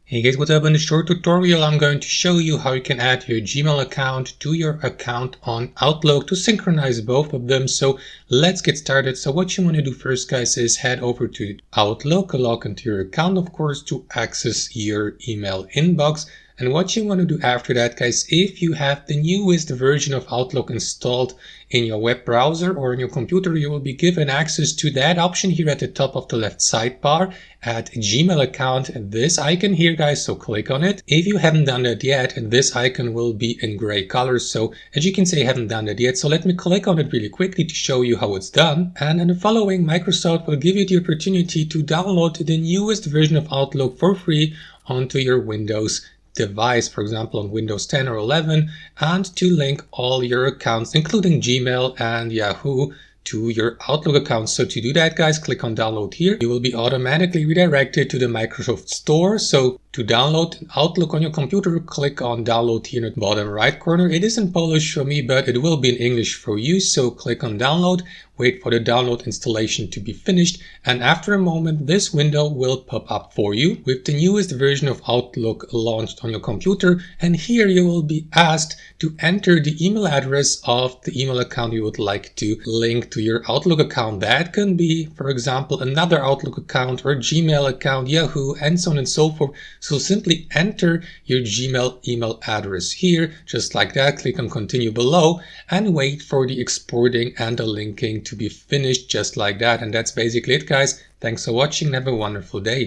Hey guys, what's up? In this short tutorial I'm going to show you how you can add your Gmail account to your account on Outlook to synchronize both of them. So let's get started. So what you want to do first, guys, is head over to Outlook, log into your account, of course, to access your email inbox. And what you want to do after that, guys, if you have the newest version of Outlook installed in your web browser or in your computer, you will be given access to that option here at the top of the left sidebar at Gmail account. This icon here, guys, so click on it. If you haven't done that yet, this icon will be in gray color. So as you can see, I haven't done that yet. So let me click on it really quickly to show you how it's done. And in the following, Microsoft will give you the opportunity to download the newest version of Outlook for free onto your Windows device, for example on Windows 10 or 11, and to link all your accounts, including Gmail and Yahoo, to your Outlook account. So to do that, guys, click on download here. You will be automatically redirected to the Microsoft Store. So to download Outlook on your computer, click on download here in the bottom right corner. It is in Polish for me, but it will be in English for you. So click on download, wait for the download installation to be finished. And after a moment, this window will pop up for you with the newest version of Outlook launched on your computer. And here you will be asked to enter the email address of the email account you would like to link to your Outlook account. That can be, for example, another Outlook account or Gmail account, Yahoo, and so on and so forth. So simply enter your Gmail email address here, just like that. Click on continue below and wait for the exporting and the linking to be finished just like that. And that's basically it, guys. Thanks for watching and have a wonderful day.